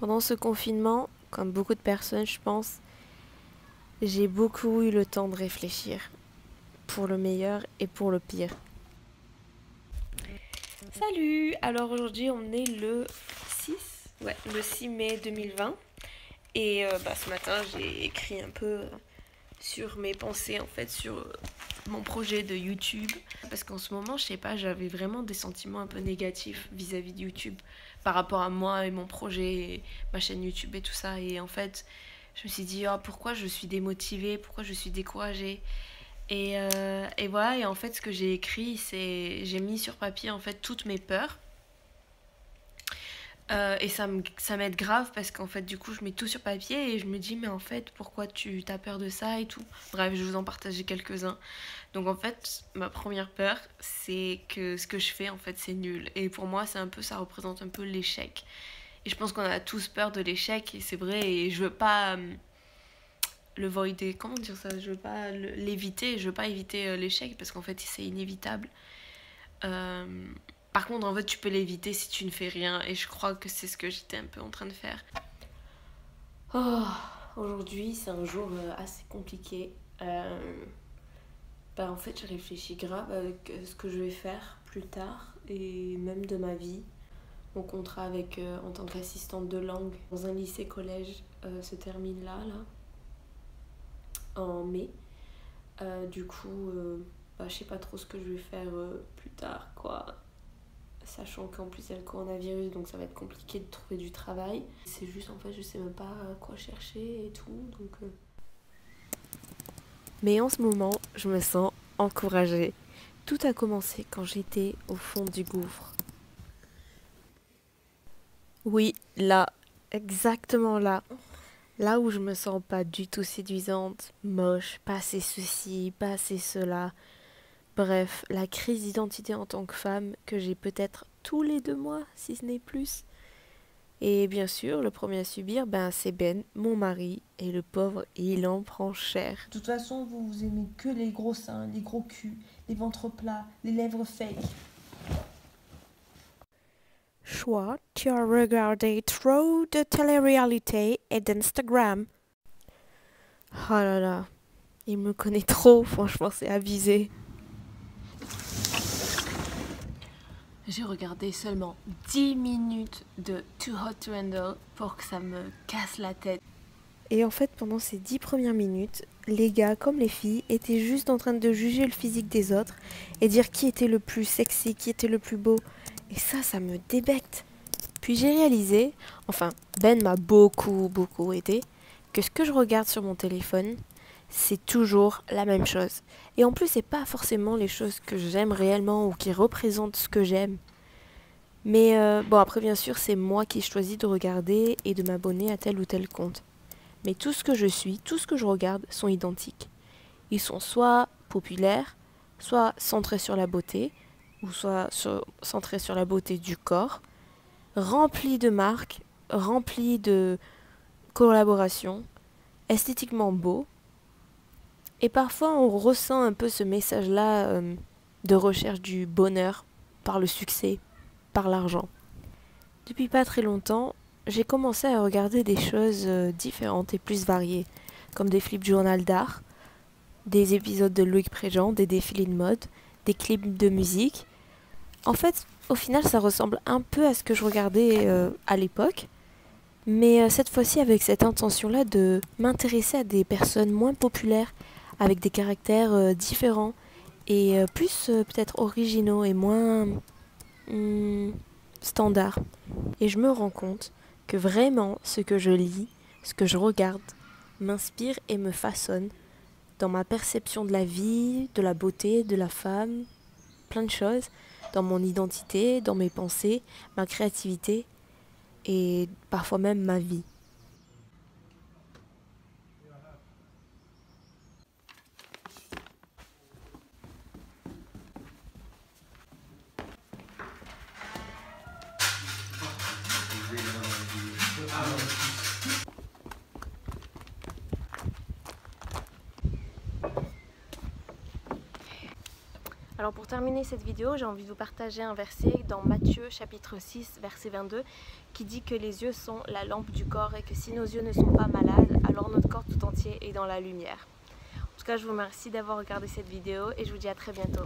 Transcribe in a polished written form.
Pendant ce confinement, comme beaucoup de personnes, je pense, j'ai beaucoup eu le temps de réfléchir, pour le meilleur et pour le pire. Salut! Alors aujourd'hui, on est le 6, ouais, le 6 mai 2020. Et ce matin, j'ai écrit un peu sur mes pensées, en fait, sur mon projet de YouTube. Parce qu'en ce moment, je sais pas, j'avais vraiment des sentiments un peu négatifs vis-à-vis de YouTube par rapport à moi et mon projet, et ma chaîne YouTube et tout ça. Et en fait, je me suis dit, oh, pourquoi je suis démotivée, pourquoi je suis découragée. Et voilà, et en fait, ce que j'ai écrit, c'est j'ai mis sur papier en fait toutes mes peurs. Et ça m'aide grave parce qu'en fait, du coup, je mets tout sur papier et je me dis, mais en fait, pourquoi tu as peur de ça et tout. Bref, je vais vous en partager quelques-uns. Donc, en fait, ma première peur, c'est que ce que je fais, en fait, c'est nul. Et pour moi, c'est un peu, ça représente un peu l'échec. Et je pense qu'on a tous peur de l'échec et c'est vrai. Et je veux pas le voider, comment dire ça, je veux pas l'éviter, je veux pas éviter l'échec parce qu'en fait, c'est inévitable. Euh, Par contre, en fait, tu peux l'éviter si tu ne fais rien. Et je crois que c'est ce que j'étais un peu en train de faire. Oh, aujourd'hui, c'est un jour assez compliqué. En fait, je réfléchis grave avec ce que je vais faire plus tard et même de ma vie. Mon contrat avec, en tant qu'assistante de langue dans un lycée-collège se termine là, en mai. Je sais pas trop ce que je vais faire plus tard, quoi. Sachant qu'en plus il y a le coronavirus, donc ça va être compliqué de trouver du travail. C'est juste, en fait, je sais même pas quoi chercher et tout, Mais en ce moment, je me sens encouragée. Tout a commencé quand j'étais au fond du gouffre. Oui, là, exactement là. Là où je me sens pas du tout séduisante, moche, pas assez ceci, pas assez cela. Bref, la crise d'identité en tant que femme que j'ai peut-être tous les 2 mois, si ce n'est plus. Et bien sûr, le premier à subir, c'est Ben, mon mari, et le pauvre, il en prend cher. De toute façon, vous aimez que les gros seins, les gros culs, les ventres plats, les lèvres fake. Choix, tu as regardé trop de télé-réalité et d'Instagram. Oh là là, il me connaît trop, franchement, c'est abusé. J'ai regardé seulement 10 minutes de Too Hot to Handle pour que ça me casse la tête. Et en fait, pendant ces 10 premières minutes, les gars comme les filles étaient juste en train de juger le physique des autres et dire qui était le plus sexy, qui était le plus beau. Et ça me débecte. Puis j'ai réalisé, enfin, Ben m'a beaucoup aidé, que ce que je regarde sur mon téléphone, c'est toujours la même chose. Et en plus, c'est pas forcément les choses que j'aime réellement ou qui représentent ce que j'aime. Mais après, bien sûr, c'est moi qui choisis de regarder et de m'abonner à tel ou tel compte. Mais tout ce que je suis, tout ce que je regarde sont identiques. Ils sont soit populaires, soit centrés sur la beauté, ou centrés sur la beauté du corps, remplis de marques, remplis de collaborations, esthétiquement beaux. Et parfois, on ressent un peu ce message-là de recherche du bonheur par le succès, par l'argent. Depuis pas très longtemps, j'ai commencé à regarder des choses différentes et plus variées, comme des flips journal d'art, des épisodes de Loïc Préjean, des défilés de mode, des clips de musique. En fait, au final, ça ressemble un peu à ce que je regardais à l'époque, mais cette fois-ci avec cette intention-là de m'intéresser à des personnes moins populaires, avec des caractères différents et plus peut-être originaux et moins standards. Et je me rends compte que vraiment ce que je lis, ce que je regarde, m'inspire et me façonne dans ma perception de la vie, de la beauté, de la femme, plein de choses, dans mon identité, dans mes pensées, ma créativité et parfois même ma vie. Alors pour terminer cette vidéo, j'ai envie de vous partager un verset dans Matthieu chapitre 6 verset 22 qui dit que les yeux sont la lampe du corps et que si nos yeux ne sont pas malades, alors notre corps tout entier est dans la lumière. En tout cas, je vous remercie d'avoir regardé cette vidéo et je vous dis à très bientôt.